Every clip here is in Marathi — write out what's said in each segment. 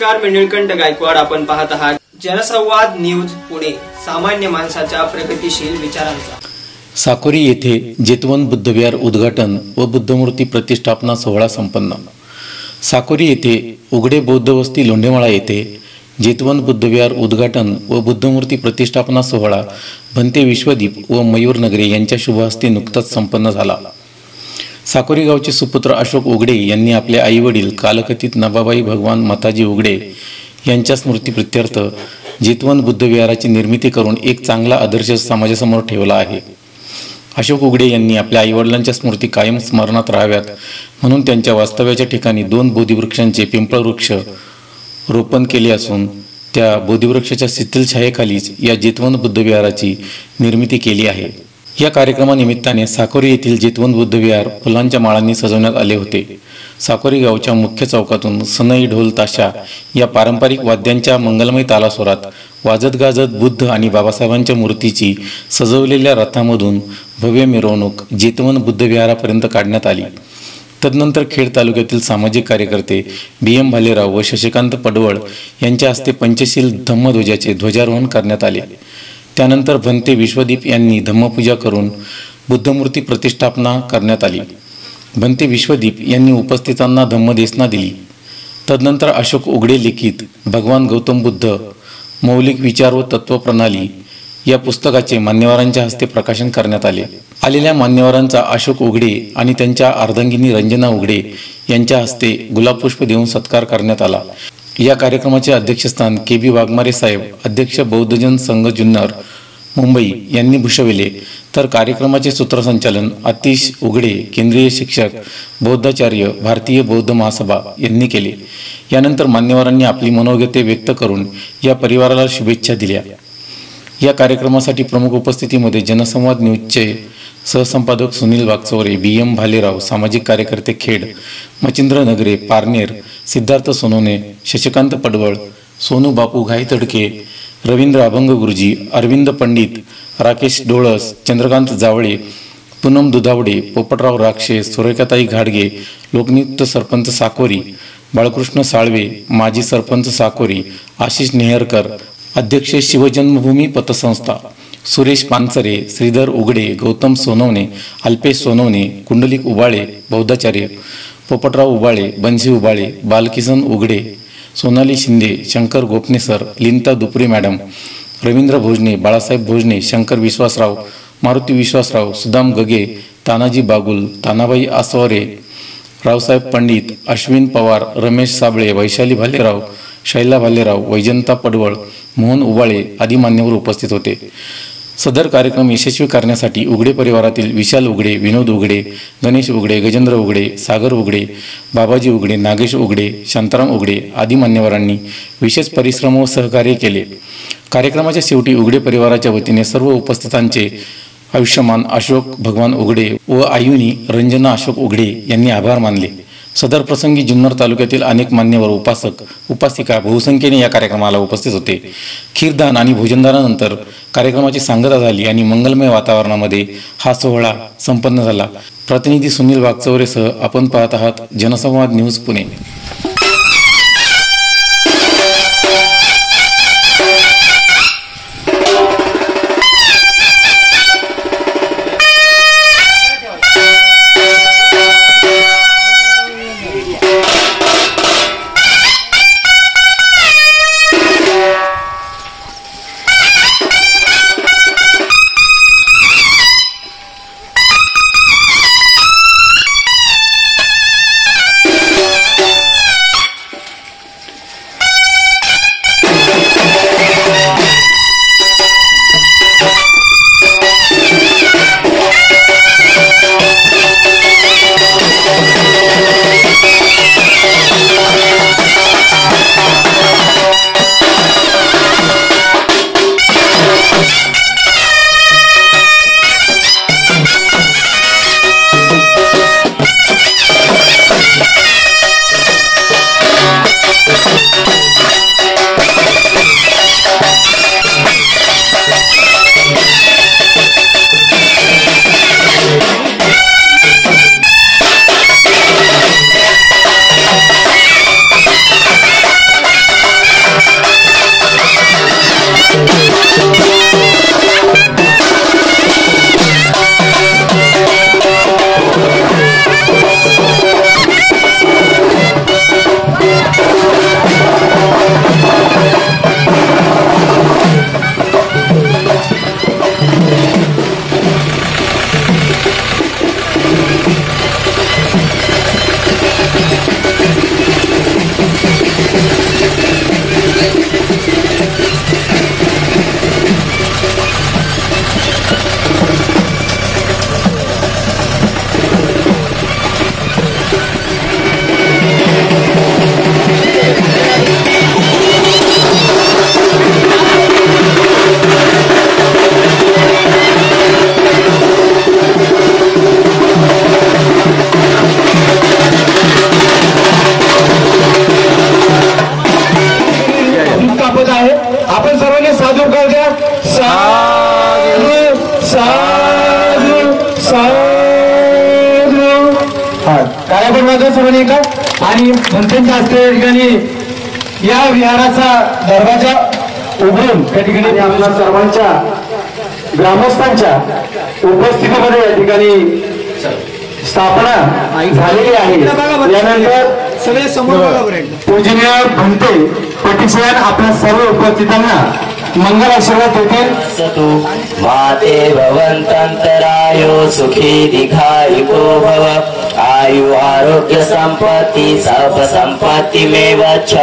नमस्कार, मी निळकंठ गायकवाड. आपण पाहत आहात जनसंवाद न्यूज पुणे, सामान्य माणसाच्या प्रगतिशील विचारांचा. साकोरी येथे जेतवन बुद्धविहार उद्घाटन व बुद्धमूर्ती प्रतिष्ठापना सोहळा संपन्न. साकोरी येथे उघडे बौद्ध वस्ती लोंढेमाळा येथे जेतवन बुद्धविहार उद्घाटन व बुद्धमूर्ती प्रतिष्ठापना सोहळा भंते विश्वदीप व मयूर नगरे यांच्या शुभहस्ते नुकताच संपन्न झाला. साकोरी गावचे सुपुत्र अशोक उघडे यांनी आपले आईवडील कालकथित नवाबाई भगवान मताजी उघडे यांच्या स्मृतीप्रित्यर्थ जेतवन बुद्धविहाराची निर्मिती करून एक चांगला आदर्श समाजासमोर ठेवला आहे. अशोक उघडे यांनी आपल्या आईवडिलांच्या स्मृती कायम स्मरणात राहाव्यात म्हणून त्यांच्या वास्तव्याच्या ठिकाणी 2 बोधिवृक्षांचे पिंपळवृक्ष रोपण केले असून त्या बोधिवृक्षाच्या शीतल छायेखालीच या जेतवन बुद्धविहाराची निर्मिती केली आहे. या कार्यक्रमानिमित्ताने साकोरी येथील जेतवन बुद्धविहार फुलांच्या माळांनी सजवण्यात आले होते. साकोरी गावच्या मुख्य चौकातून सनई, ढोल, ताशा या पारंपरिक वाद्यांच्या मंगलमय तालासोरात वाजत गाजत बुद्ध आणि बाबासाहेबांच्या मूर्तीची सजवलेल्या रथामधून भव्य मिरवणूक जेतवन बुद्धविहारापर्यंत काढण्यात आली. तदनंतर खेड तालुक्यातील सामाजिक कार्यकर्ते BM भालेराव व शशिकांत पडवळ यांच्या हस्ते पंचशील धम्मध्वजाचे ध्वजारोहण करण्यात आले. त्यानंतर भंते विश्वदीप यांनी धम्मपूजा करून बुद्धमूर्ती प्रतिष्ठापना करण्यात आली. भंते विश्वदीप यांनी उपस्थितांना धम्मदेसना दिली. तदनंतर अशोक उघडे लिखित भगवान गौतम बुद्ध मौलिक विचार व तत्वप्रणाली या पुस्तकाचे मान्यवरांच्या हस्ते प्रकाशन करण्यात आले. आलेल्या मान्यवरांचा अशोक उघडे आणि त्यांच्या अर्धांगिनी रंजना उघडे यांच्या हस्ते गुलाबपुष्प देऊन सत्कार करण्यात आला. या कार्यक्रमाचे अध्यक्षस्थान KB वाघमारे साहेब, अध्यक्ष बौद्धजन संघ जुन्नर मुंबई यांनी भूषविले. तर कार्यक्रमाचे सूत्रसंचालन आतिश उघडे, केंद्रीय शिक्षक बौद्धाचार्य, भारतीय बौद्ध महासभा यांनी केले. यानंतर मान्यवरांनी आपली मनोगते व्यक्त करून या परिवाराला शुभेच्छा दिल्या. या कार्यक्रमासाठी प्रमुख उपस्थितीमध्ये जनसंवाद न्यूजचे सहसंपादक सुनील वागचौरे, BM भालेराव, सामाजिक कार्यकर्ते खेड, मचिंद्र नगरे, पारनेर, सिद्धार्थ सोनवणे, शशिकांत पडवळ, सोनू बापू घाईतडके, रवींद्र अभंग गुरुजी, अरविंद पंडित, राकेश डोळस, चंद्रकांत जावळे, पूनम दुधावडे, पोपटराव राक्षे, सुरेखाताई घाडगे, लोकनियुक्त सरपंच साकोरी, बाळकृष्ण साळवे, माजी सरपंच साकोरी, आशिष नेहरकर, अध्यक्ष शिवजन्मभूमी पतसंस्था, सुरेश पानसरे, श्रीधर उघडे, गौतम सोनवणे, अल्पेश सोनवणे, कुंडलिक उबाळे, बौद्धाचार्य, पोपटराव उबाळे, बंसी उबाळे, बालकिसन उघडे, सोनाली शिंदे, शंकर गोपनेसर, लिंता दुपरे मॅडम, रवींद्र भोजने, बाळासाहेब भोजने, शंकर विश्वासराव, मारुती विश्वासराव, सुदाम गगे, तानाजी बागुल, तानाबाई आसवारे, रावसाहेब पंडित, अश्विन पवार, रमेश साबळे, वैशाली भालेराव, शैला भालेराव, वैजंता पडवळ, मोहन उबाळे आदी मान्यवर उपस्थित होते. सदर कार्यक्रम यशस्वी करण्यासाठी उघडे परिवारातील विशाल उघडे, विनोद उघडे, गणेश उघडे, गजेंद्र उघडे, सागर उघडे, बाबाजी उघडे, नागेश उघडे, शांताराम उघडे आदी मान्यवरांनी विशेष परिश्रम व सहकार्य केले. कार्यक्रमाच्या शेवटी उघडे परिवाराच्या वतीने सर्व उपस्थितांचे आयुष्यमान अशोक भगवान उघडे व आयुनी रंजना अशोक उघडे यांनी आभार मानले. सदर प्रसंगी जुन्नर तालुक्यातील अनेक मान्यवर, उपासक, उपासिका बहुसंख्येने या कार्यक्रमाला उपस्थित होते. खीरदान आणि भोजनदानानंतर कार्यक्रमाची सांगता झाली आणि मंगलमय वातावरणामध्ये हा सोहळा संपन्न झाला. प्रतिनिधी सुनील वागचौरेसह आपण पाहत आहात जनसंवाद न्यूज पुणे. मंत्र्यांच्या हस्ते या ठिकाणी या विहाराचा दरवाजा उघडून त्या ठिकाणी आपल्या सर्वांच्या ग्रामस्थांच्या उपस्थितीमध्ये या ठिकाणी स्थापना झालेली आहे। यानंतर सगळे समोर पूजनीय भंते पटिसन आपल्या सर्व उपस्थितांना मंगल आशीर्वाद देतील। माते भवन्तन्तरायो सुखी दीर्घायुको भव आयु आरोग्य संपत्ति सर्व संपत्ति में वच्छ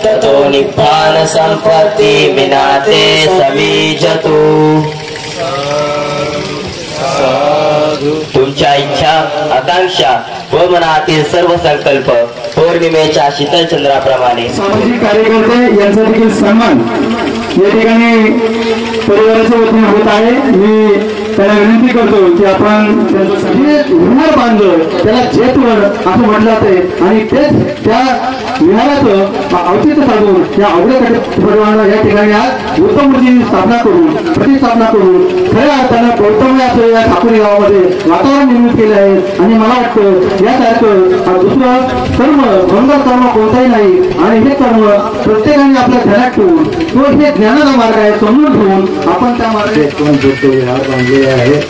ततो निब्बान संपत्ति मिनाते समीजतु। तुमच्या इच्छा आकांक्षा व मनातील सर्व संकल्प पौर्णिमेच्या शीतल चंद्राप्रमाणे सामाजिक कार्यकर्ते यांचा देखील सन्मान या ठिकाणी परिवाराच्या वतीने होत आहे। मी त्याला विनंती करतो की आपण विहार बांधलं त्याला जेतवड असं म्हटलं जाते आणि तेच त्या विहाराचं औचित्य साधून या अवघ्या परिवाराला या ठिकाणी आज गौतम मूर्तीची स्थापना करून प्रतिष्ठापना करून खऱ्या अर्थानं गौतम असं या ठाकुरी गावामध्ये वातावरण निर्मित केले आहे। आणि मला वाटतं यासारखं दुसरं कर्म भंगर कर्म कोणताही नाही आणि हे कर्म प्रत्येकाने आपल्या ध्यानात ठेवून तो हे ज्ञानाचा मार्ग आहे समजून ठेवून आपण त्या मार्गाने विहार बांधलेले आहे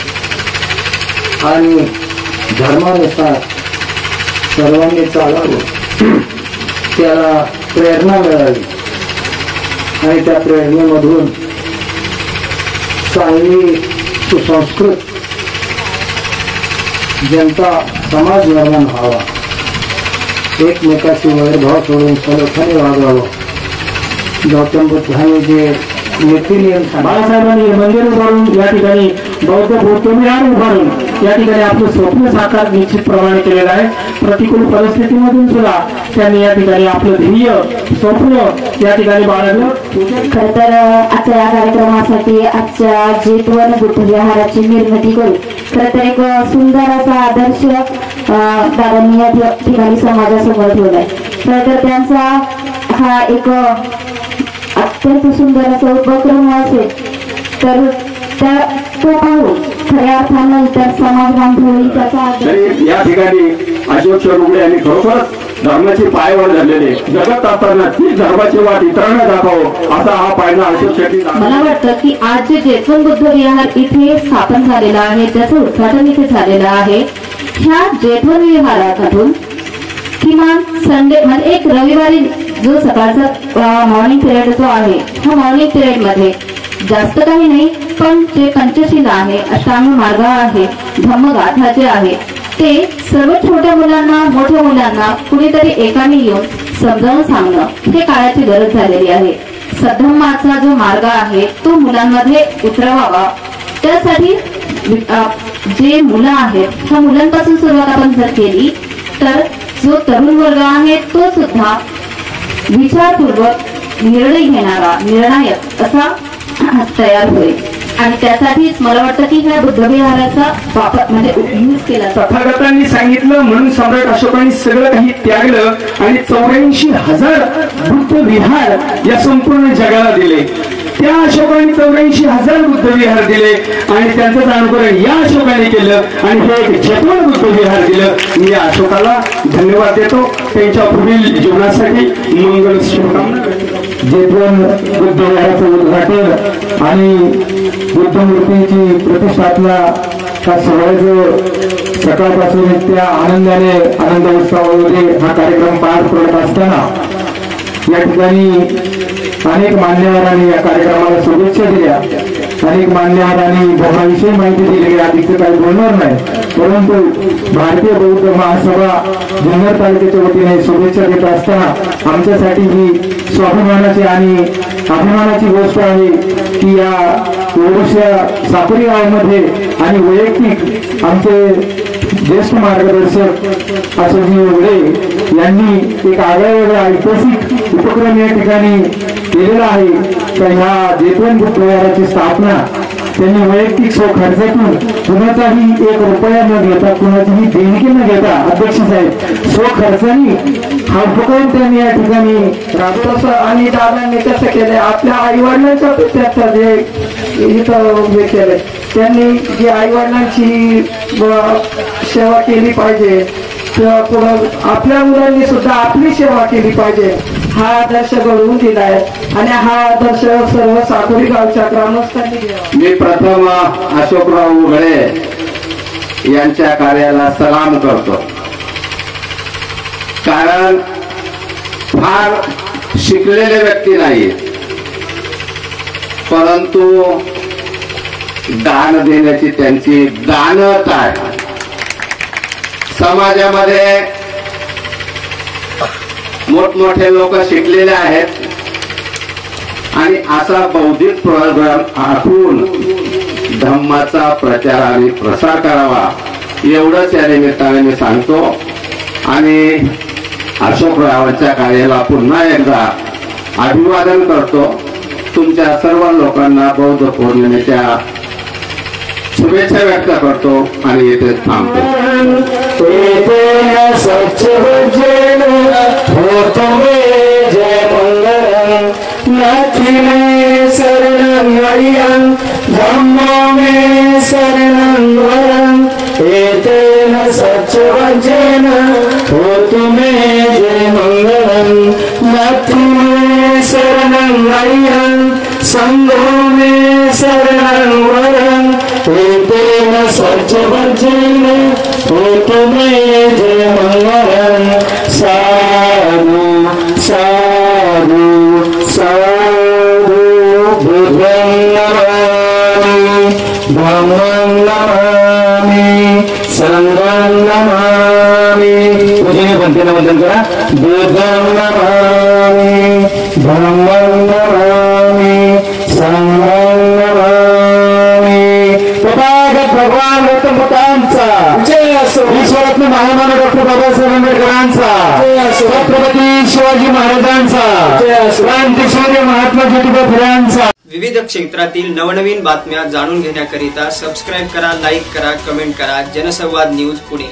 आणि धर्मानुसार सर्वांनी चालावं त्याला प्रेरणा मिळावी आणि त्या प्रेरणेमधून चांगली सुसंस्कृत जनता समाज निर्माण व्हावा एकमेकाशी वैरभाव सोडून सलोख्याने वागावं। गौतम बुद्धांनी जे नीती नियम बाळासाहेबांनी मंदिर उभारून या ठिकाणी बौद्ध विहार उभारून या ठिकाणी आपलं स्वप्न साकार निश्चितप्रमाणे केलेलं आहे। प्रतिकूल परिस्थितीमधून सुद्धा त्यांनी या ठिकाणी आपलं ध्येय स्वप्न या ठिकाणी बाळगलं। खरं तर आजच्या या कार्यक्रमासाठी आजच्या जेतवन बुद्ध विहाराची निर्मिती करू खरं तर एक सुंदर असा आदर्श दादांनी या ठिकाणी समाजासमोर ठेवलाय। खरं तर त्यांचा हा एक अत्यंत सुंदर असा उपक्रम असेल तर तो पाहून खऱ्या अर्थानं इतर समाज बांधव त्याचा या ठिकाणी अशोक शोरुगडे यांनी खरोखरच धर्माची पायवाट झालेले जगत असताना ती धर्माची वाट इतरांना दाखव असा हा पायला अशोक शेट्टी। मला वाटतं की आज जे जेतवन बुद्ध विहार इथे स्थापन झालेलं आहे त्याचं उद्घाटन इथे झालेलं आहे। ह्या जेतवन विहारातून किमान संडे म्हणजे एक रविवारी जो सकाळचा मॉर्निंग पिरियड जो आहे हा मॉर्निंग पिरियड मध्ये जास्त काही नाही पण जे पंचशीला आहे अष्टांग मार्ग आहे धम्मगाथा जे आहे ते सर्व छोट्या मुलांना मोठ्या मुलांना कुणीतरी एकाने येऊन समजावून सांगणं हे काळाची गरज झालेली आहे। सद्धम्माचा जो मार्ग आहे तो मुलांमध्ये उतरवावा त्यासाठी जे मुलं आहेत ह्या मुलांपासून सुरुवात आपण जर केली तर जो तरुण वर्ग आहे तो सुद्धा विचारपूर्वक निर्णय घेणारा निर्णायक असा तयार होईल आणि त्यासाठीच मला वाटतं की ह्या बुद्ध विहाराचा वापर म्हणजे यूज केला। तथागतांनी सांगितलं म्हणून सम्राट अशोकांनी सगळं काही त्यागलं आणि 84,000 बुद्ध विहार या संपूर्ण जगाला दिले। त्या अशोकाने 84,000 बुद्ध विहार दिले आणि त्यांचं अनुकरण या अशोकाने केलं आणि हे एक जेतवन बुद्ध विहार दिलं। मी या अशोकाला धन्यवाद देतो त्यांच्या पुढील जीवनासाठी मंगल शुभकामना। जेतवन बुद्ध विहाराचं उद्घाटन आणि बुद्ध मूर्तीची प्रतिष्ठापना हा सोहळ्याचं सकाळपासून इतक्या आनंदाने आनंद उत्सवामध्ये हा कार्यक्रम पार पडत असताना या ठिकाणी अनेक मान्यवरांनी या कार्यक्रमाला शुभेच्छा दिल्या। अनेक मान्यवरांनी धर्माविषयी माहिती दिली अधिक काही बोलणार नाही परंतु भारतीय बौद्ध महासभा जुन्नर तालुक्याच्या वतीने शुभेच्छा देत असताना आमच्यासाठी ही स्वाभिमानाची आणि अभिमानाची गोष्ट आहे की या ओरोशा साकुरी गावामध्ये आणि वैयक्तिक आमचे ज्येष्ठ मार्गदर्शक अशोकजी उघडे यांनी एक आगळा वेगळा ऐतिहासिक उपक्रम या ठिकाणी केलेला आहे। तर ह्या जेतवन बुद्ध विहाराची स्थापना त्यांनी वैयक्तिक स्वखर्चातून कुणाचाही 1 रुपया न घेता कुणाचीही देणगी न घेता अध्यक्ष साहेब स्वखर्चाने हा उपक्रम त्यांनी या ठिकाणी राबवला आणि दादांनी कसं केलंय आपल्या आई वडिलांच्या त्याचं जे इथं हे केलंय त्यांनी जी आई वडिलांची सेवा केली पाहिजे तेव्हा पुढं आपल्या मुलांनी सुद्धा आपली सेवा केली पाहिजे हा आदर्श घडवून दिलाय आणि हा आदर्श सर्व साकोरी गावच्या ग्रामस्थांनी घ्यावा. मी प्रथम अशोकराव उघडे यांच्या कार्याला सलाम करतो, कारण फार शिकलेले व्यक्ती नाही, परंतु दान देण्याची त्यांची दानत आहे. समाजामध्ये मोठमोठे लोक शिकलेले आहेत आणि असा बौद्धिक प्रोग्राम आखून धम्माचा प्रचार आणि प्रसार करावा एवढंच या निमित्ताने मी सांगतो. आणि अशोकरावांच्या कार्याला पुन्हा एकदा अभिवादन करतो. तुमच्या सर्व लोकांना बौद्ध पौर्णिमेच्या शुभेच्छा व्यक्त करतो आणि येथे थांबतो. संगो में शरणं वरं तेन सच्चवज्रेन होतु मे जय मंगलं. साधु साधु साधु बुद्धं नमामि धम्मं नमामि संघं नमामि. पूजेने पंथेला वंदन करा. बुद्धं नमामि धम्मं नमामि संघं नमामि. तथागत भगवान गौतम बुद्धांचा जय असो. ईश्वरात्म महामानव डॉक्टर बाबासाहेब आंबेडकरांचा जय असो. छत्रपती शिवाजी महाराजांचा जय असो. क्रांतीसूर्य महात्मा ज्योतिबा फुलेंचा. विविध क्षेत्रातील नवनवीन बातम्या जाणून घेण्याकरिता सबस्क्राईब करा, लाईक करा, कमेंट करा. जनसंवाद न्यूज पुणे.